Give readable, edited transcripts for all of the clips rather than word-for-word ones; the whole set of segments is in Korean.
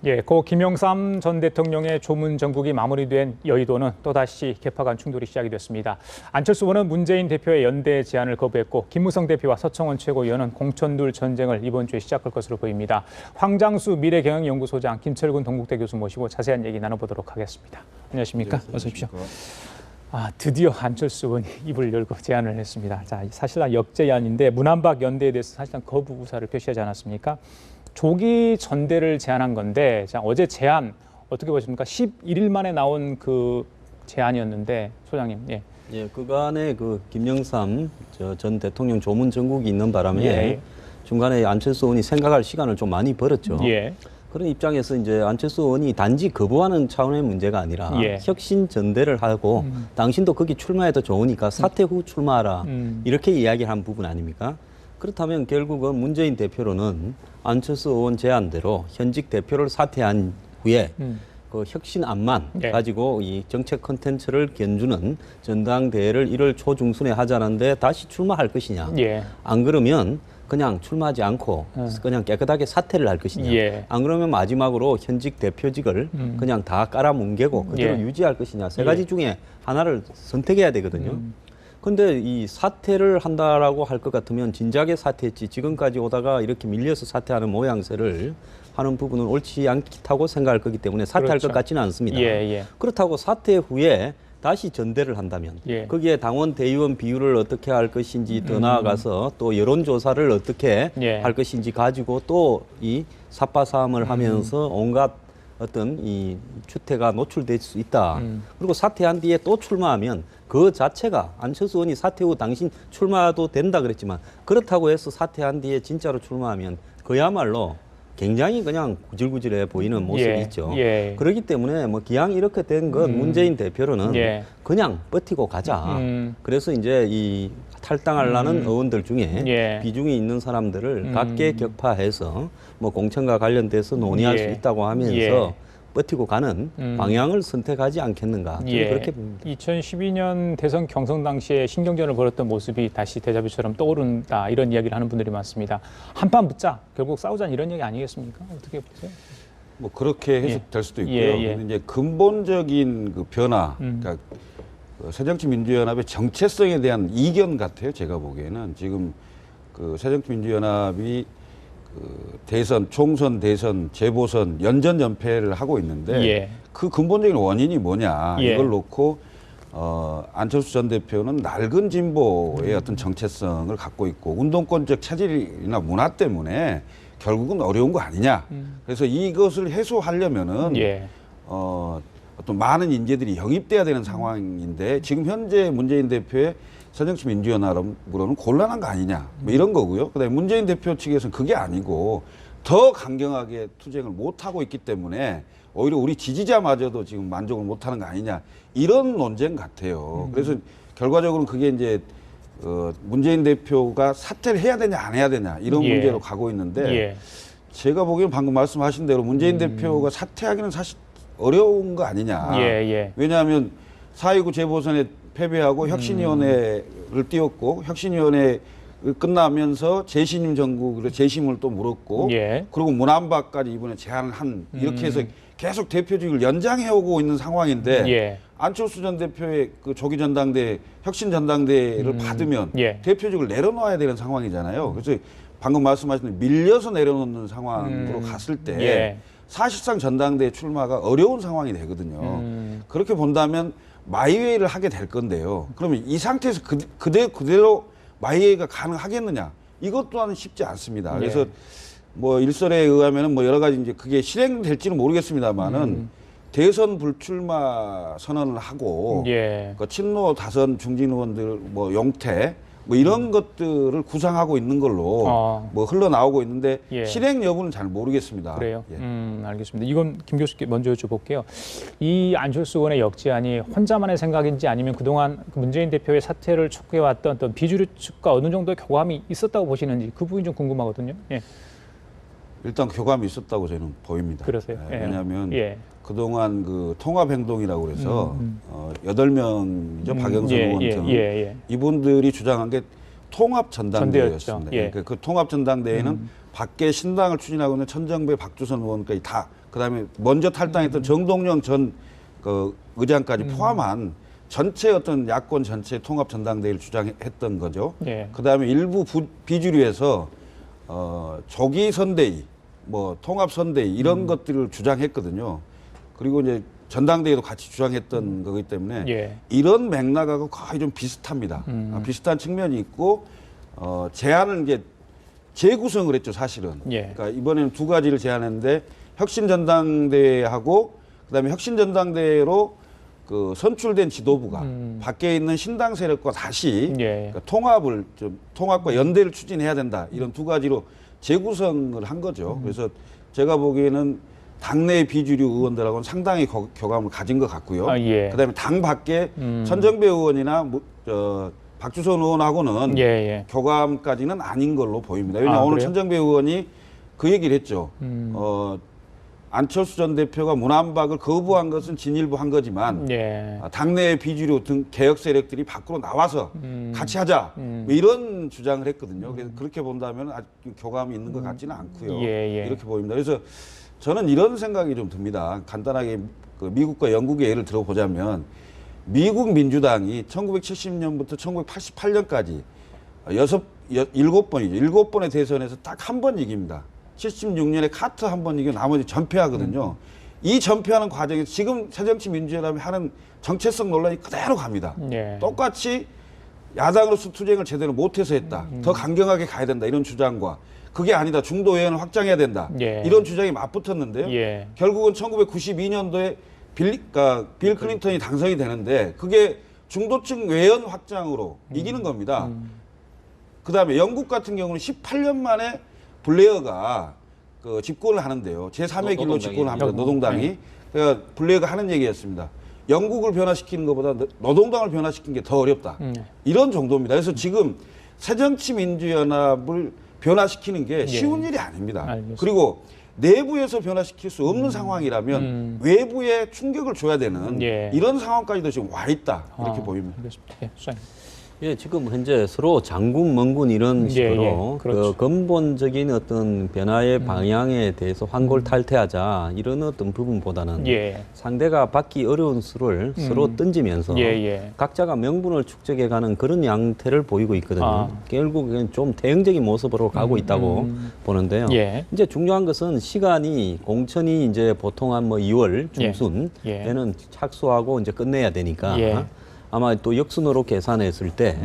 예, 고 김영삼 전 대통령의 조문 정국이 마무리된 여의도는 또다시 개파 간 충돌이 시작이 됐습니다. 안철수 의원은 문재인 대표의 연대 제안을 거부했고 김무성 대표와 서청원 최고위원은 공천둘 전쟁을 이번 주에 시작할 것으로 보입니다. 황장수 미래경영연구소장, 김철근 동국대 교수 모시고 자세한 얘기 나눠보도록 하겠습니다. 안녕하십니까? 네, 어서 오십시오. 드디어 안철수 의원이 입을 열고 제안을 했습니다. 자, 사실상 역제안인데 문한박 연대에 대해서 사실상 거부 의사를 표시하지 않았습니까? 조기 전대를 제안한 건데, 자, 어제 제안 어떻게 보십니까? 11일 만에 나온 그 제안이었는데, 소장님. 예. 예, 그간에 그 김영삼 전 대통령 조문 정국이 있는 바람에 예. 중간에 안철수 의원이 생각할 시간을 좀 많이 벌었죠. 예. 그런 입장에서 이제 안철수 의원이 단지 거부하는 차원의 문제가 아니라 예. 혁신 전대를 하고 당신도 거기 출마해도 좋으니까 사퇴 후 출마하라 이렇게 이야기를 한 부분 아닙니까? 그렇다면 결국은 문재인 대표로는 안철수 의원 제안대로 현직 대표를 사퇴한 후에 그 혁신안만 예. 가지고 이 정책 콘텐츠를 견주는 전당대회를 1월 초중순에 하자는데 다시 출마할 것이냐. 예. 안 그러면 그냥 출마하지 않고 그냥 깨끗하게 사퇴를 할 것이냐. 예. 안 그러면 마지막으로 현직 대표직을 그냥 다 깔아뭉개고 그대로 예. 유지할 것이냐. 세 가지 중에 하나를 선택해야 되거든요. 근데 이 사퇴를 한다라고 할 것 같으면 진작에 사퇴했지 지금까지 오다가 이렇게 밀려서 사퇴하는 모양새를 하는 부분은 옳지 않다고 생각할 거기 때문에 사퇴할 그렇죠. 것 같지는 않습니다. 예, 예. 그렇다고 사퇴 후에 다시 전대를 한다면 예. 거기에 당원 대의원 비율을 어떻게 할 것인지 더 나아가서 또 여론조사를 어떻게 예. 할 것인지 가지고 또 이 삿바싸움을 하면서 온갖 어떤 이 추태가 노출될 수 있다. 그리고 사퇴한 뒤에 또 출마하면 그 자체가 안철수 의원이 사퇴 후 당신 출마도 된다 그랬지만 그렇다고 해서 사퇴한 뒤에 진짜로 출마하면 그야말로 굉장히 그냥 구질구질해 보이는 모습이 예. 있죠. 예. 그렇기 때문에 뭐 기왕 이렇게 된 건 문재인 대표로는 예. 그냥 버티고 가자. 그래서 이제 이 탈당하려는 의원들 중에 예. 비중이 있는 사람들을 각계 격파해서 뭐 공천과 관련돼서 논의할 예. 수 있다고 하면서 예. 버티고 가는 방향을 선택하지 않겠는가. 저는 예. 그렇게 봅니다. 2012년 대선 경선 당시에 신경전을 벌였던 모습이 다시 데자뷰처럼 떠오른다 이런 이야기를 하는 분들이 많습니다. 한판 붙자, 결국 싸우자는 이런 얘기 아니겠습니까? 어떻게 보세요? 뭐 그렇게 해석될 수도 있고요. 예, 예. 근데 이제 근본적인 그 변화, 그러니까 그 새정치민주연합의 정체성에 대한 이견 같아요. 제가 보기에는 지금 그 새정치민주연합이 그 대선, 총선, 대선, 재보선 연전연패를 하고 있는데 예. 그 근본적인 원인이 뭐냐 예. 이걸 놓고 안철수 전 대표는 낡은 진보의 어떤 정체성을 갖고 있고 운동권적 체질이나 문화 때문에 결국은 어려운 거 아니냐. 그래서 이것을 해소하려면은 예. 어떤 많은 인재들이 영입돼야 되는 상황인데 지금 현재 문재인 대표의 새정치민주연합으로는 곤란한 거 아니냐 뭐 이런 거고요. 그다음에 문재인 대표 측에서는 그게 아니고 더 강경하게 투쟁을 못 하고 있기 때문에 오히려 우리 지지자마저도 지금 만족을 못 하는 거 아니냐 이런 논쟁 같아요. 그래서 결과적으로는 그게 이제 문재인 대표가 사퇴를 해야 되냐 안 해야 되냐 이런 예. 문제로 가고 있는데 예. 제가 보기에는 방금 말씀하신 대로 문재인 대표가 사퇴하기는 사실 어려운 거 아니냐. 예, 예. 왜냐하면 4.29 재보선에 패배하고 혁신위원회를 띄웠고 혁신위원회 끝나면서 재신임 정국으로 재심을 또 물었고 예. 그리고 문안박까지 이번에 제안을 한 이렇게 해서 계속 대표직을 연장해오고 있는 상황인데 예. 안철수 전 대표의 그 조기 전당대 혁신 전당대를 받으면 예. 대표직을 내려놓아야 되는 상황이잖아요. 그래서 방금 말씀하신 대로 밀려서 내려놓는 상황으로 갔을 때 예. 사실상 전당대 출마가 어려운 상황이 되거든요. 그렇게 본다면 마이웨이를 하게 될 건데요. 그러면 이 상태에서 그대로 마이웨이가 가능하겠느냐? 이것 또한 쉽지 않습니다. 그래서 예. 뭐 일설에 의하면은 뭐 여러 가지 이제 그게 실행될지는 모르겠습니다만은 대선 불출마 선언을 하고 예. 그 친노 다선 중진 의원들 뭐 용태 뭐 이런 것들을 구상하고 있는 걸로 뭐 흘러나오고 있는데 예. 실행 여부는 잘 모르겠습니다. 그래요? 예. 알겠습니다. 이건 김 교수께 먼저 여쭤볼게요. 이 안철수 의원의 역제안이 혼자만의 생각인지 아니면 그동안 문재인 대표의 사퇴를 촉구해왔던 어떤 비주류 측과 어느 정도의 교감이 있었다고 보시는지 그 부분이 좀 궁금하거든요. 예. 일단 교감이 있었다고 저는 보입니다. 그러세요? 예, 예. 왜냐하면 예. 그동안 그 통합행동이라고 그래서 8명이죠. 박영선 의원 등 이분들이 주장한 게 통합전당대회였습니다. 예. 그 통합전당대회는 밖에 신당을 추진하고 있는 천정배, 박주선 의원까지 다 그다음에 먼저 탈당했던 정동영 전 그 의장까지 포함한 전체 어떤 야권 전체 통합 전당대회를 주장했던 거죠. 예. 그다음에 일부 비주류에서 조기 선대위, 뭐 통합 선대위 이런 것들을 주장했거든요. 그리고 이제 전당대회도 같이 주장했던 거기 때문에 예. 이런 맥락하고 거의 좀 비슷합니다. 비슷한 측면이 있고 제안을 이제 재구성을 했죠, 사실은. 예. 그러니까 이번에는 두 가지를 제안했는데 혁신전당대회하고 그다음에 혁신전당대회로 그 선출된 지도부가 밖에 있는 신당 세력과 다시 예. 그러니까 통합과 연대를 추진해야 된다. 이런 두 가지로 재구성을 한 거죠. 그래서 제가 보기에는 당내 비주류 의원들하고는 상당히 교감을 가진 것 같고요. 아, 예. 그다음에 당 밖에 천정배 의원이나 박주선 의원하고는 예, 예. 교감까지는 아닌 걸로 보입니다. 왜냐하면 아, 오늘 그래요? 천정배 의원이 그 얘기를 했죠. 안철수 전 대표가 문안박을 거부한 것은 진일보 한 거지만 예. 당내 비주류 등 개혁 세력들이 밖으로 나와서 같이 하자 뭐 이런 주장을 했거든요. 그래서 그렇게 본다면 아직 교감이 있는 것 같지는 않고요. 예, 예. 이렇게 보입니다. 그래서 저는 이런 생각이 좀 듭니다. 간단하게 그 미국과 영국의 예를 들어보자면 미국 민주당이 1970년부터 1988년까지 7번의 대선에서 딱 한 번 이깁니다. 76년에 카터 한 번 이기고 나머지 전패하거든요. 이 전패하는 과정에서 지금 새정치민주연합이 하는 정체성 논란이 그대로 갑니다. 예. 똑같이 야당으로서 투쟁을 제대로 못해서 했다. 더 강경하게 가야 된다. 이런 주장과 그게 아니다. 중도 외연을 확장해야 된다. 예. 이런 주장이 맞붙었는데요. 예. 결국은 1992년도에 빌 클린턴이 당선이 되는데 그게 중도층 외연 확장으로 이기는 겁니다. 그다음에 영국 같은 경우는 18년 만에 블레어가 그 집권을 하는데요. 제3의 길로 집권을 합니다. 노동당이. 그러니까 블레어가 하는 얘기였습니다. 영국을 변화시키는 것보다 노동당을 변화시키는 게 더 어렵다. 이런 정도입니다. 그래서 지금 새정치민주연합을 변화시키는 게 쉬운 일이 아닙니다. 알겠습니다. 그리고 내부에서 변화시킬 수 없는 상황이라면 외부에 충격을 줘야 되는 예. 이런 상황까지도 지금 와 있다. 이렇게 보입니다. 알겠습니다. 예, 수장님. 예, 지금 현재 서로 장군, 멍군 이런 예, 식으로 예, 그렇죠. 그 근본적인 어떤 변화의 방향에 대해서 환골탈퇴하자 이런 어떤 부분보다는 예. 상대가 받기 어려운 수를 서로 던지면서 예, 예. 각자가 명분을 축적해가는 그런 양태를 보이고 있거든요. 아. 결국엔 좀 대응적인 모습으로 가고 있다고 보는데요. 예. 이제 중요한 것은 시간이 공천이 이제 보통 한 뭐 2월 중순에는 착수하고 이제 끝내야 되니까. 예. 아마 또 역순으로 계산했을 때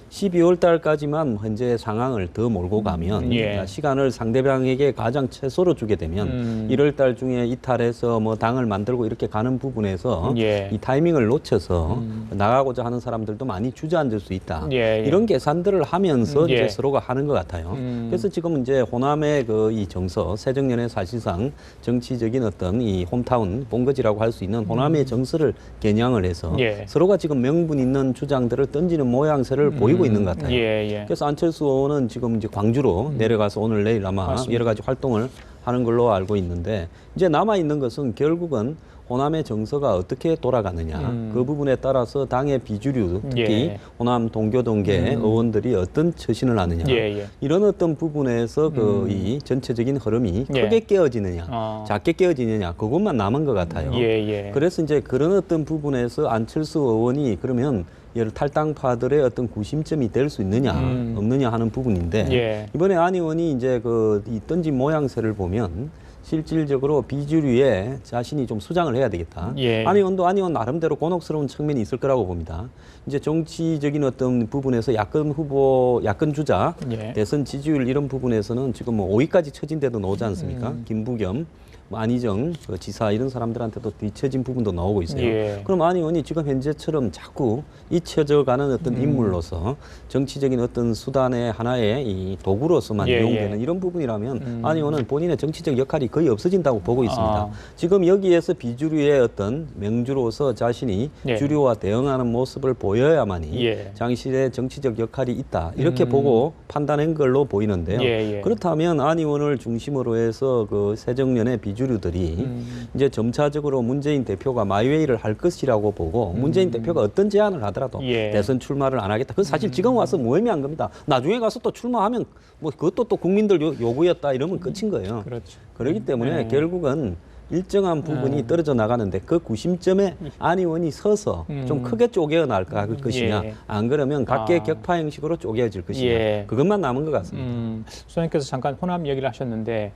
12월 달까지만 현재 상황을 더 몰고 가면 예. 시간을 상대방에게 가장 최소로 주게 되면 1월 달 중에 이탈해서 뭐 당을 만들고 이렇게 가는 부분에서 예. 이 타이밍을 놓쳐서 나가고자 하는 사람들도 많이 주저앉을 수 있다. 예, 예. 이런 계산들을 하면서 예. 이제 서로가 하는 것 같아요. 그래서 지금 이제 호남의 그 이 정서, 새정년의 사실상 정치적인 어떤 이 홈타운 본거지라고 할 수 있는 호남의 정서를 겨냥을 해서 예. 서로가 지금 명분 있는 주장들을 던지는 모양새를 보이고 있는 것 같아요. 예, 예. 그래서 안철수 의원은 지금 이제 광주로 내려가서 오늘 내일 아마 맞습니다. 여러 가지 활동을 하는 걸로 알고 있는데 이제 남아 있는 것은 결국은 호남의 정서가 어떻게 돌아가느냐 그 부분에 따라서 당의 비주류 특히 예. 호남 동교동계 의원들이 어떤 처신을 하느냐 예, 예. 이런 어떤 부분에서 그 이 전체적인 흐름이 예. 크게 깨어지느냐 아. 작게 깨어지느냐 그것만 남은 것 같아요. 예, 예. 그래서 이제 그런 어떤 부분에서 안철수 의원이 그러면 예를 탈당파들의 어떤 구심점이 될 수 있느냐 없느냐 하는 부분인데 예. 이번에 안 의원이 이제 그 이 던진 모양새를 보면 실질적으로 비주류에 자신이 좀 수장을 해야 되겠다. 예. 안 의원도 안 의원 나름대로 곤혹스러운 측면이 있을 거라고 봅니다. 이제 정치적인 어떤 부분에서 야권 후보, 야권 주자, 예. 대선 지지율 이런 부분에서는 지금 뭐 5위까지 처진 데도 나오지 않습니까? 김부겸, 뭐 안희정 그 지사 이런 사람들한테도 뒤처진 부분도 나오고 있어요. 예. 그럼 안 의원이 지금 현재처럼 자꾸 잊혀져가는 어떤 인물로서 정치적인 어떤 수단의 하나의 이 도구로서만 예, 이용되는 예. 이런 부분이라면 안 의원은 본인의 정치적 역할이 거의 없어진다고 보고 있습니다. 아. 지금 여기에서 비주류의 어떤 명주로서 자신이 예. 주류와 대응하는 모습을 보여야만이 예. 당신의 정치적 역할이 있다 이렇게 보고 판단한 걸로 보이는데요. 예, 예. 그렇다면 안 의원을 중심으로 해서 그 새정년의 비주류들이 이제 점차적으로 문재인 대표가 마이웨이를 할 것이라고 보고 문재인 대표가 어떤 제안을 하더라도 예. 대선 출마를 안 하겠다. 그건 사실 지금 와서 무의미한 겁니다. 나중에 가서 또 출마하면 뭐 그것도 또 국민들 요구였다 이러면 끝인 거예요. 그렇죠. 그렇기 때문에 네. 결국은 일정한 부분이 떨어져 나가는데 그 구심점에 안 의원이 서서 좀 크게 쪼개어 나갈 것이냐, 예. 안 그러면 각계 격파 형식으로 쪼개질 것이냐, 예. 그것만 남은 것 같습니다. 소장님께서 잠깐 호남 얘기를 하셨는데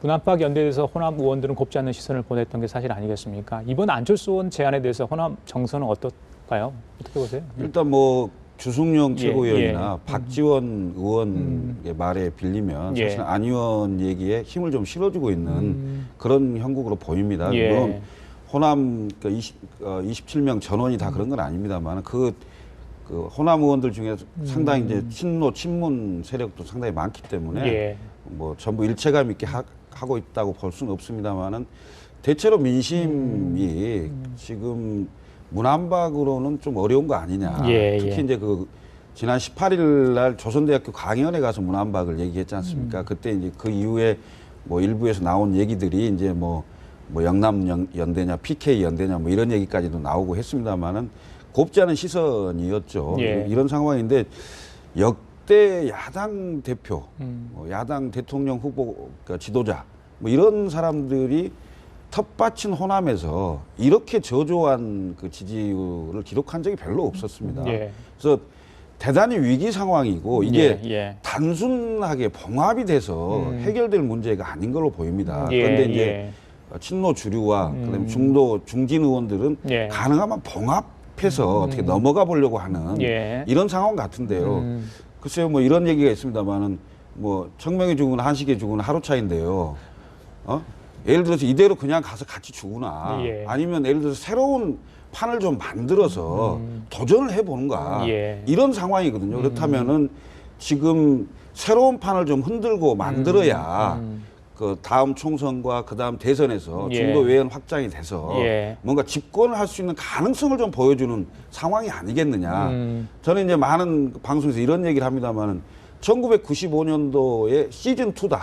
분안박 연대에서 호남 의원들은 곱지 않은 시선을 보냈던 게 사실 아니겠습니까? 이번 안철수 의원 제안에 대해서 호남 정서는 어떨까요? 어떻게 보세요? 일단 뭐 주승용 예, 최고위원이나 박지원 의원의 말에 빌리면 예. 사실 안 의원 얘기에 힘을 좀 실어주고 있는 그런 형국으로 보입니다. 예. 물론 호남 27명 전원이 다 그런 건 아닙니다만 그 호남 의원들 중에 상당히 이제 친노 친문 세력도 상당히 많기 때문에 예. 뭐 전부 일체감 있게 하고 있다고 볼 수는 없습니다만은 대체로 민심이 지금 문안박으로는 좀 어려운 거 아니냐. 예, 특히 예. 이제 그 지난 18일 날 조선대학교 강연에 가서 문안박을 얘기했지 않습니까? 그때 이제 그 이후에 뭐 일부에서 나온 얘기들이 이제 뭐 영남 연대냐, PK 연대냐 뭐 이런 얘기까지도 나오고 했습니다만은 곱지 않은 시선이었죠. 예. 이런 상황인데 역대 야당 대표, 야당 대통령 후보 그러니까 지도자 뭐 이런 사람들이 텃밭인 호남에서 이렇게 저조한 그 지지율을 기록한 적이 별로 없었습니다. 예. 그래서 대단히 위기 상황이고 이게 예, 예. 단순하게 봉합이 돼서 해결될 문제가 아닌 걸로 보입니다. 예, 그런데 이제 예. 친노 주류와 그다음에 중도 중진 의원들은 예. 가능하면 봉합해서 어떻게 넘어가 보려고 하는 예. 이런 상황 같은데요. 글쎄요, 뭐 이런 얘기가 있습니다만은 뭐 청명이 죽으나 한식이 죽으나 하루 차인데요. 예를 들어서 이대로 그냥 가서 같이 죽으나 예. 아니면 예를 들어서 새로운 판을 좀 만들어서 도전을 해보는가 예. 이런 상황이거든요. 그렇다면은 지금 새로운 판을 좀 흔들고 만들어야 그 다음 총선과 그 다음 대선에서 예. 중도 외연 확장이 돼서 예. 뭔가 집권을 할 수 있는 가능성을 좀 보여주는 상황이 아니겠느냐. 저는 이제 많은 방송에서 이런 얘기를 합니다만은 1995년도에 시즌2다.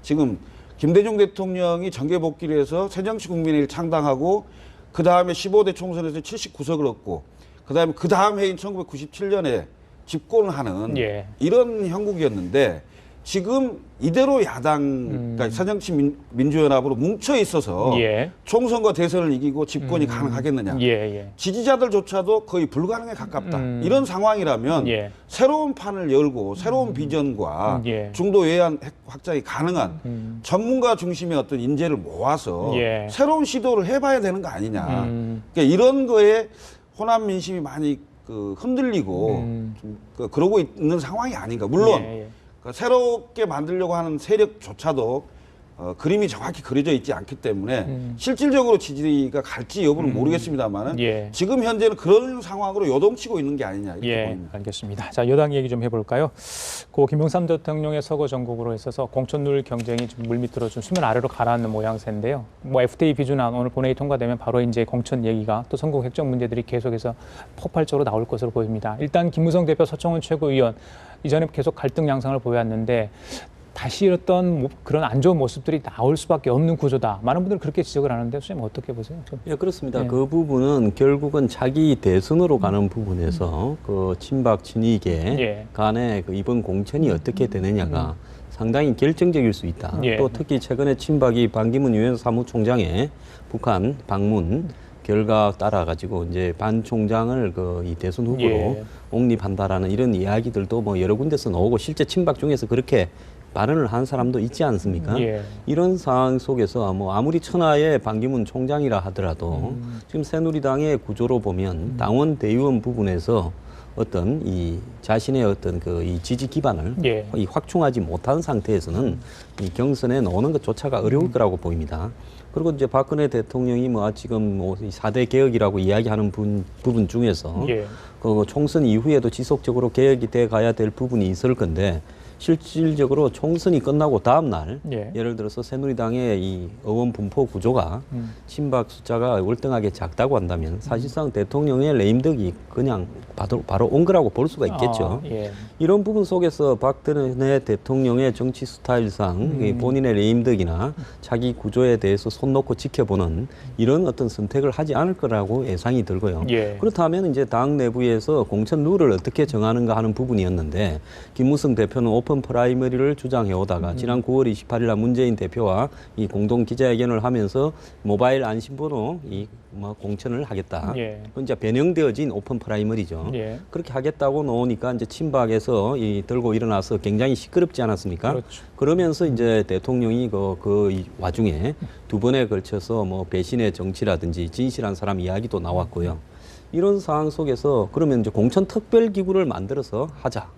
지금 김대중 대통령이 정계 복귀를 해서 새정치국민회의를 창당하고 그 다음에 15대 총선에서 79석을 얻고 그 다음 해인 1997년에 집권을 하는 예. 이런 형국이었는데 지금 이대로 야당, 그러니까 새정치민주연합으로 뭉쳐 있어서 예. 총선과 대선을 이기고 집권이 가능하겠느냐. 예, 예. 지지자들조차도 거의 불가능에 가깝다. 이런 상황이라면 예. 새로운 판을 열고 새로운 비전과 예. 중도 외연 확장이 가능한 전문가 중심의 어떤 인재를 모아서 예. 새로운 시도를 해봐야 되는 거 아니냐. 그러니까 이런 거에 호남 민심이 많이 흔들리고 좀 그러고 있는 상황이 아닌가. 물론 예, 예. 새롭게 만들려고 하는 세력조차도 그림이 정확히 그려져 있지 않기 때문에 실질적으로 지지가 갈지 여부는 모르겠습니다만은 예. 지금 현재는 그런 상황으로 요동치고 있는 게 아니냐 이렇게 예, 보입니다. 알겠습니다. 자, 여당 얘기 좀 해볼까요? 고 김영삼 대통령의 서거 전국으로 있어서 공천룰 경쟁이 좀 물밑으로 좀 수면 아래로 가라앉는 모양새인데요. 뭐 FTA 비준안 오늘 본회의 통과되면 바로 이제 공천 얘기가 또 선거 획정 문제들이 계속해서 폭발적으로 나올 것으로 보입니다. 일단 김무성 대표, 서청원 최고위원 이전에 계속 갈등 양상을 보였는데 다시 어떤 그런 안 좋은 모습들이 나올 수밖에 없는 구조다. 많은 분들이 그렇게 지적을 하는데 선생님 어떻게 보세요? 예, 그렇습니다. 예. 그 부분은 결국은 차기 대선으로 가는 부분에서 그 친박 친이계 예. 간의 그 이번 공천이 어떻게 되느냐가 상당히 결정적일 수 있다. 예. 또 특히 최근에 친박이 반기문 유엔 사무총장의 북한 방문 결과 따라 가지고 이제 반 총장을 이 대선 후보로 예. 옹립한다라는 이런 이야기들도 뭐 여러 군데서 나오고 실제 친박 중에서 그렇게 발언을 한 사람도 있지 않습니까? 예. 이런 상황 속에서 뭐 아무리 천하의 반기문 총장이라 하더라도 지금 새누리당의 구조로 보면 당원 대의원 부분에서 어떤 이 자신의 어떤 이 지지 기반을 예. 이 확충하지 못한 상태에서는 이 경선에 나오는 것조차가 어려울 거라고 보입니다. 그리고 이제 박근혜 대통령이 지금 이 4대 개혁이라고 이야기하는 부분 중에서 예. 그 총선 이후에도 지속적으로 개혁이 돼 가야 될 부분이 있을 건데 실질적으로 총선이 끝나고 다음 날 예. 예를 들어서 새누리당의 이 의원 분포 구조가 친박 숫자가 월등하게 작다고 한다면 사실상 대통령의 레임덕이 그냥 바로 온 거라고 볼 수가 있겠죠. 아, 예. 이런 부분 속에서 박근혜 대통령의 정치 스타일상 이 본인의 레임덕이나 자기 구조에 대해서 손 놓고 지켜보는 이런 어떤 선택을 하지 않을 거라고 예상이 들고요. 예. 그렇다면 이제 당 내부에서 공천 룰을 어떻게 정하는가 하는 부분이었는데 김무성 대표는 오픈 프라이머리를 주장해 오다가 지난 9월 28일 날 문재인 대표와 이 공동 기자회견을 하면서 모바일 안심번호 공천을 하겠다. 예. 그건 이제 변형되어진 오픈 프라이머리죠. 예. 그렇게 하겠다고 놓으니까 이제 친박에서 들고 일어나서 굉장히 시끄럽지 않았습니까? 그렇죠. 그러면서 이제 대통령이 이 와중에 두 번에 걸쳐서 뭐 배신의 정치라든지 진실한 사람 이야기도 나왔고요. 이런 상황 속에서 그러면 이제 공천특별기구를 만들어서 하자.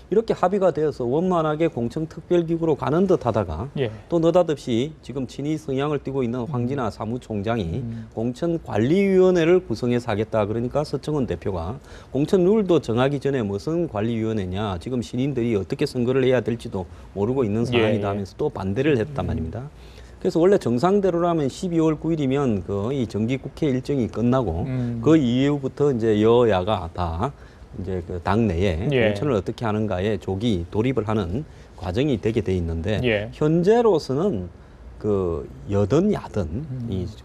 이렇게 합의가 되어서 원만하게 공천특별기구로 가는 듯 하다가 예. 또 느닷없이 지금 친이 성향을 띠고 있는 황진아 사무총장이 공천관리위원회를 구성해서 하겠다. 그러니까 서청원 대표가 공천 룰도 정하기 전에 무슨 관리위원회냐. 지금 신인들이 어떻게 선거를 해야 될지도 모르고 있는 상황이다 하면서 또 반대를 했단 말입니다. 그래서 원래 정상대로라면 12월 9일이면 이 정기국회 일정이 끝나고 그 이후부터 이제 여야가 다 이제 그 당내에 예. 공천을 어떻게 하는가에 조기 돌입을 하는 과정이 되게 돼 있는데 예. 현재로서는 여든 야든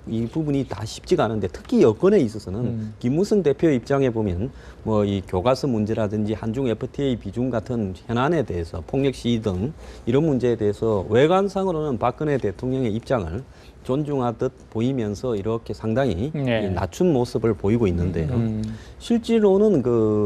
이 부분이 다 쉽지가 않은데 특히 여건에 있어서는 김무성 대표 입장에 보면 뭐 이 교과서 문제라든지 한중 FTA 비중 같은 현안에 대해서 폭력 시위 등 이런 문제에 대해서 외관상으로는 박근혜 대통령의 입장을 존중하듯 보이면서 이렇게 상당히 네. 낮춘 모습을 보이고 있는데요. 실제로는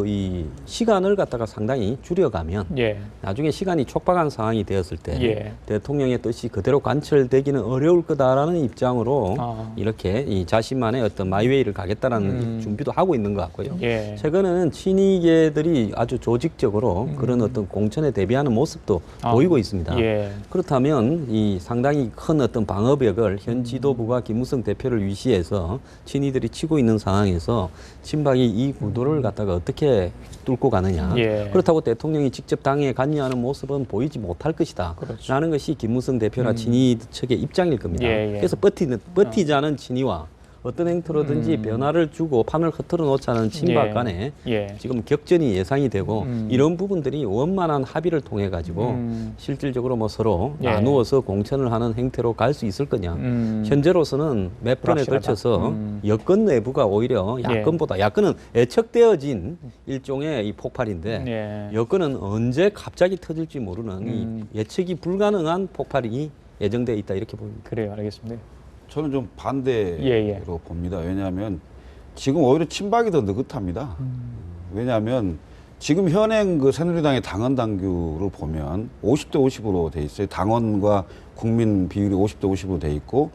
이 시간을 갖다가 상당히 줄여가면 예. 나중에 시간이 촉박한 상황이 되었을 때 예. 대통령의 뜻이 그대로 관철되기는 어려울 거다라는 입장으로 이렇게 이 자신만의 어떤 마이웨이를 가겠다라는 준비도 하고 있는 것 같고요. 예. 최근에는 친이계들이 아주 조직적으로 그런 어떤 공천에 대비하는 모습도 보이고 있습니다. 예. 그렇다면 이 상당히 큰 어떤 방어벽을 현 지도부가 김무성 대표를 위시해서 친이들이 치고 있는 상황에서 친박이 이 구도를 갖다가 어떻게 뚫고 가느냐. 예. 그렇다고 대통령이 직접 당에 관여하는 모습은 보이지 못할 것이다. 그렇죠. 라는 것이 김무성 대표나 친이 측의 입장일 겁니다. 예, 예. 그래서 버티자는 친이와 어떤 행태로든지 변화를 주고 판을 흐트러 놓자는 친박 예. 간에 예. 지금 격전이 예상이 되고 이런 부분들이 원만한 합의를 통해 가지고 실질적으로 뭐 서로 예. 나누어서 공천을 하는 행태로 갈 수 있을 거냐. 현재로서는 몇 번에 불확실하다. 걸쳐서 여권 내부가 오히려 야권보다 야권은 애척되어진 일종의 이 폭발인데 예. 여권은 언제 갑자기 터질지 모르는 이 예측이 불가능한 폭발이 예정돼 있다 이렇게 보입니다. 그래요. 알겠습니다. 저는 좀 반대로 예. 봅니다. 왜냐하면 지금 오히려 친박이 더 느긋합니다. 왜냐하면 지금 현행 그 새누리당의 당원 당규를 보면 50대 50으로 돼 있어요. 당원과 국민 비율이 50대 50으로 돼 있고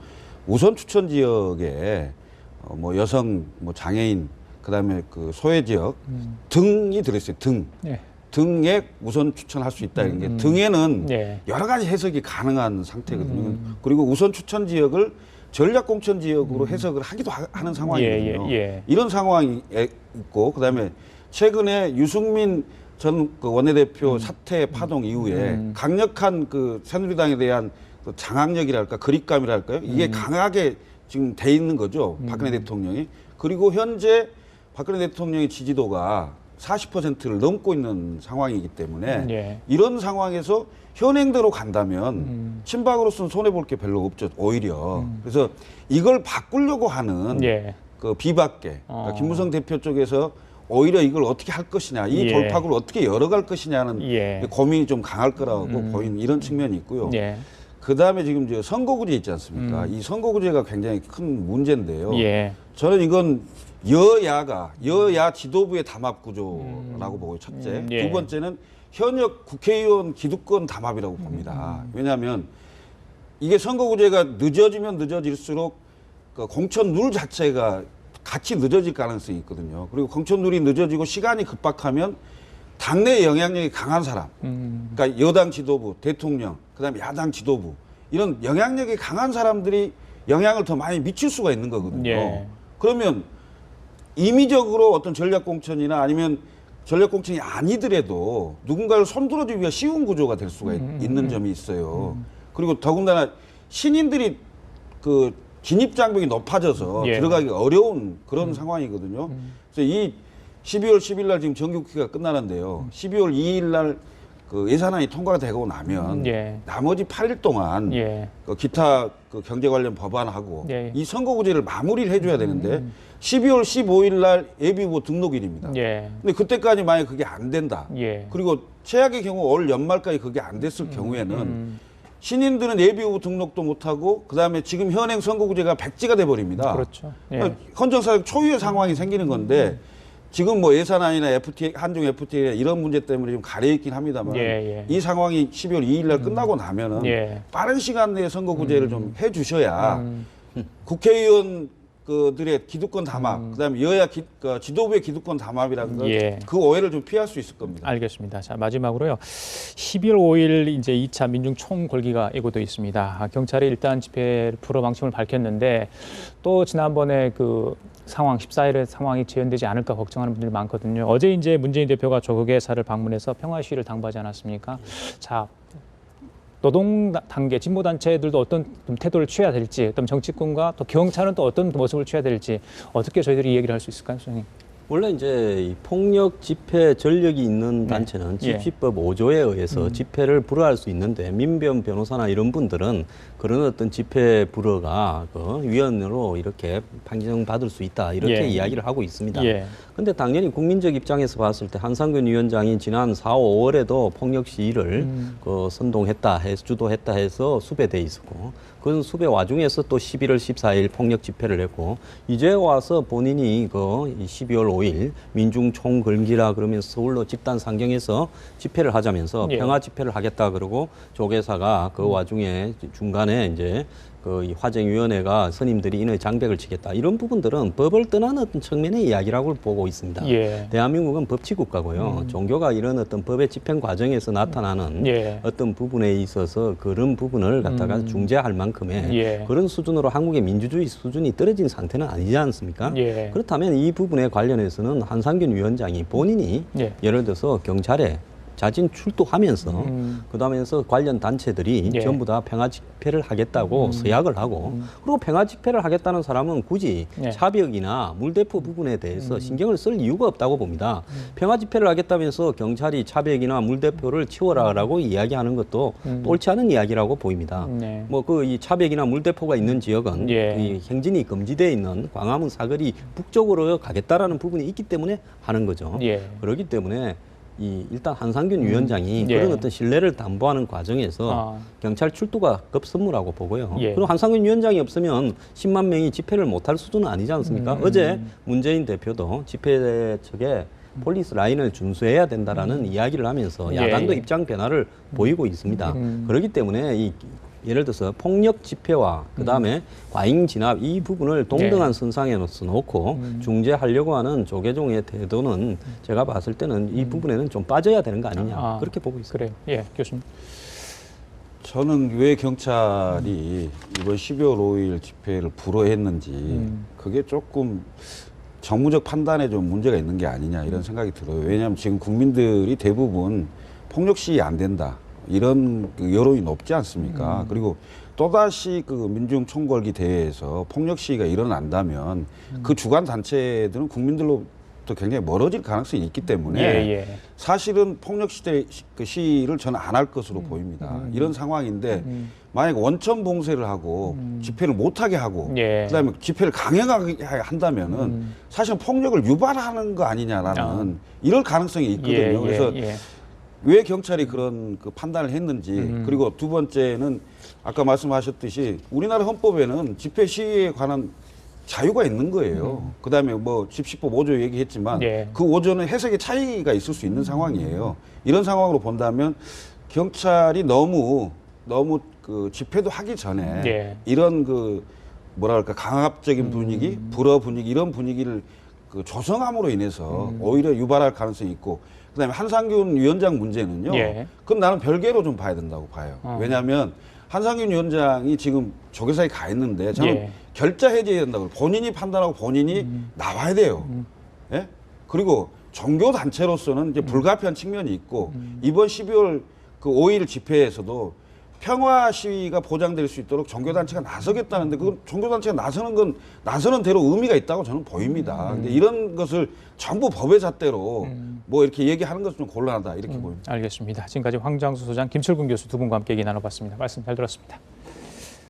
우선 추천 지역에 뭐 여성, 뭐 장애인, 그다음에 그 소외 지역 등이 들어있어요. 등. 예. 등에 우선 추천할 수 있다. 이런 게 등에는 예. 여러 가지 해석이 가능한 상태거든요. 그리고 우선 추천 지역을 전략 공천 지역으로 해석을 하기도 하는 상황이거든요. 예. 이런 상황이 있고 그다음에 최근에 유승민 전 그 원내대표 사퇴 파동 이후에 강력한 그 새누리당에 대한 그 장악력이랄까 그립감이랄까요? 이게 강하게 지금 돼 있는 거죠. 박근혜 대통령이. 그리고 현재 박근혜 대통령의 지지도가 40%를 넘고 있는 상황이기 때문에 예. 이런 상황에서 현행대로 간다면 친박으로서는 손해볼 게 별로 없죠. 오히려. 그래서 이걸 바꾸려고 하는 예. 그 비박계, 그러니까 김무성 대표 쪽에서 오히려 이걸 어떻게 할 것이냐, 이 예. 돌파구를 어떻게 열어갈 것이냐는 예. 고민이 좀 강할 거라고 보이는 이런 측면이 있고요. 예. 그 다음에 지금 이제 선거구제 있지 않습니까? 이 선거구제가 굉장히 큰 문제인데요. 예. 저는 이건 여야 지도부의 담합구조라고 보고 첫째. 예. 두 번째는 현역 국회의원 기득권 담합이라고 봅니다. 왜냐하면 이게 선거구제가 늦어지면 늦어질수록 그 공천 룰 자체가 같이 늦어질 가능성이 있거든요. 그리고 공천 룰이 늦어지고 시간이 급박하면 당내 영향력이 강한 사람, 그러니까 여당 지도부, 대통령, 그다음에 야당 지도부 이런 영향력이 강한 사람들이 영향을 더 많이 미칠 수가 있는 거거든요. 예. 그러면 임의적으로 어떤 전략 공천이나 아니면 전략 공천이 아니더라도 누군가를 손들어주기가 쉬운 구조가 될 수가 있는 점이 있어요. 그리고 더군다나 신인들이 그 진입 장벽이 높아져서 예. 들어가기가 어려운 그런 상황이거든요. 그래서 이 12월 10일 날 지금 정기국회가 끝나는데요. 12월 2일 날 그 예산안이 통과가 되고 나면 예. 나머지 8일 동안 예. 그 기타 그 경제 관련 법안하고 예. 이 선거구제를 마무리를 해줘야 되는데 12월 15일 날 예비후보 등록일입니다. 예. 근데 그때까지 만약 그게 안 된다. 예. 그리고 최악의 경우 올 연말까지 그게 안 됐을 경우에는 신인들은 예비후보 등록도 못하고 그다음에 지금 현행 선거구제가 백지가 돼버립니다. 그렇죠. 예. 그러니까 헌정사적 초유의 상황이 생기는 건데 지금 뭐 예산안이나 FTA, 한중 FTA 이런 문제 때문에 좀 가려있긴 합니다만 예. 이 상황이 12월 2일 날 끝나고 나면은 예. 빠른 시간 내에 선거구제를 좀 해주셔야 국회의원 그들의 기득권 담합, 그다음에 여야 지도부의 기득권 담합이라는 거, 예. 그 오해를 좀 피할 수 있을 겁니다. 알겠습니다. 자, 마지막으로요. 12월 5일 이제 2차 민중 총궐기가 예고돼 있습니다. 경찰이 일단 집회 불허 방침을 밝혔는데 또 지난번에 그 상황 14일에 상황이 재현되지 않을까 걱정하는 분들이 많거든요. 어제 이제 문재인 대표가 조국의사를 방문해서 평화 시위를 당부하지 않았습니까? 자, 노동 단계, 진보 단체들도 어떤 좀 태도를 취해야 될지, 어떤 정치권과 또 경찰은 또 어떤 모습을 취해야 될지 어떻게 저희들이 얘기를 할 수 있을까요, 선생님? 원래 이제 이 폭력 집회 전력이 있는 단체는 예. 집시법 5조에 의해서 집회를 불허할 수 있는데 민변 변호사나 이런 분들은 그런 어떤 집회 불허가 그 위헌으로 이렇게 판정받을 수 있다 이렇게 예. 이야기를 하고 있습니다. 예. 근데 당연히 국민적 입장에서 봤을 때 한상균 위원장이 지난 4, 5월에도 폭력 시위를 그 선동했다 해서 주도했다 해서 수배돼 있었고 그건 수배 와중에서 또 11월 14일 폭력 집회를 했고 이제 와서 본인이 그 12월 5일 민중 총궐기라 그러면서 서울로 집단 상경해서 집회를 하자면서 예. 평화 집회를 하겠다 그러고 조계사가 그 와중에 중간에 이제 그 이 화쟁위원회가 스님들이 인의 장벽을 치겠다 이런 부분들은 법을 떠나는 어떤 측면의 이야기라고 보고 있습니다. 예. 대한민국은 법치국가고요. 종교가 이런 어떤 법의 집행 과정에서 나타나는 예. 어떤 부분에 있어서 그런 부분을 갖다가 중재할 만큼의 예. 그런 수준으로 한국의 민주주의 수준이 떨어진 상태는 아니지 않습니까? 예. 그렇다면 이 부분에 관련해서는 한상균 위원장이 본인이 예. 예를 들어서 경찰에 자진 출두하면서 그다음에서 관련 단체들이 예. 전부 다 평화 집회를 하겠다고 서약을 하고 그리고 평화 집회를 하겠다는 사람은 굳이 예. 차벽이나 물대포 부분에 대해서 신경을 쓸 이유가 없다고 봅니다. 평화 집회를 하겠다면서 경찰이 차벽이나 물대포를 치워라라고 이야기하는 것도 옳지 않은 이야기라고 보입니다. 네. 뭐 그 이 차벽이나 물대포가 있는 지역은 예. 이 행진이 금지되어 있는 광화문 사거리 북쪽으로 가겠다라는 부분이 있기 때문에 하는 거죠. 예. 그렇기 때문에 일단 한상균 위원장이 예. 그런 어떤 신뢰를 담보하는 과정에서 경찰 출두가 급선무라고 보고요. 예. 그리고 한상균 위원장이 없으면 10만 명이 집회를 못할 수준은 아니지 않습니까? 어제 문재인 대표도 집회 측에 폴리스 라인을 준수해야 된다라는 이야기를 하면서 야당도 예. 입장 변화를 보이고 있습니다. 그렇기 때문에 예를 들어서 폭력 집회와 그다음에 과잉 진압 이 부분을 동등한 선상에 놓고 중재하려고 하는 조계종의 태도는 제가 봤을 때는 이 부분에는 좀 빠져야 되는 거 아니냐 그렇게 보고 있습니다. 그래요. 예, 교수님. 저는 왜 경찰이 이번 12월 5일 집회를 불허했는지 그게 조금 정무적 판단에 좀 문제가 있는 게 아니냐 이런 생각이 들어요. 왜냐하면 지금 국민들이 대부분 폭력 시위 안 된다. 이런 그 여론이 높지 않습니까? 그리고 또다시 그 민중 총궐기 대회에서 폭력 시위가 일어난다면 그 주관 단체들은 국민들로부터 굉장히 멀어질 가능성이 있기 때문에 예. 사실은 폭력 시위를 저는 안 할 것으로 보입니다. 이런 상황인데 만약 원천 봉쇄를 하고 집회를 못하게 하고 예. 그다음에 집회를 강행하게 한다면은 사실 폭력을 유발하는 거 아니냐라는 이럴 가능성이 있거든요. 그래서 왜 경찰이 그런 그 판단을 했는지 그리고 두 번째는 아까 말씀하셨듯이 우리나라 헌법에는 집회 시위에 관한 자유가 있는 거예요. 그다음에 뭐 집시법 5조 얘기했지만 그 5조는 해석의 차이가 있을 수 있는 상황이에요. 이런 상황으로 본다면 경찰이 너무 그 집회도 하기 전에 이런 그 뭐랄까 강압적인 분위기, 불허 분위기 이런 분위기를 그 조성함으로 인해서 오히려 유발할 가능성이 있고 그다음에 한상균 위원장 문제는요. 그건 나는 별개로 좀 봐야 된다고 봐요. 왜냐하면 한상균 위원장이 지금 조계사에 가 있는데 저는 결자 해제해야 된다고 본인이 판단하고 본인이 나와야 돼요. 예? 그리고 종교 단체로서는 이제 불가피한 측면이 있고 이번 12월 그 5일 집회에서도 평화 시위가 보장될 수 있도록 종교단체가 나서겠다는데 그건 종교단체가 나서는 대로 의미가 있다고 저는 보입니다. 근데 이런 것을 전부 법의 잣대로 뭐 이렇게 얘기하는 것은 좀 곤란하다 이렇게 보입니다. 알겠습니다. 지금까지 황장수 소장, 김철근 교수 두 분과 함께 얘기 나눠봤습니다. 말씀 잘 들었습니다.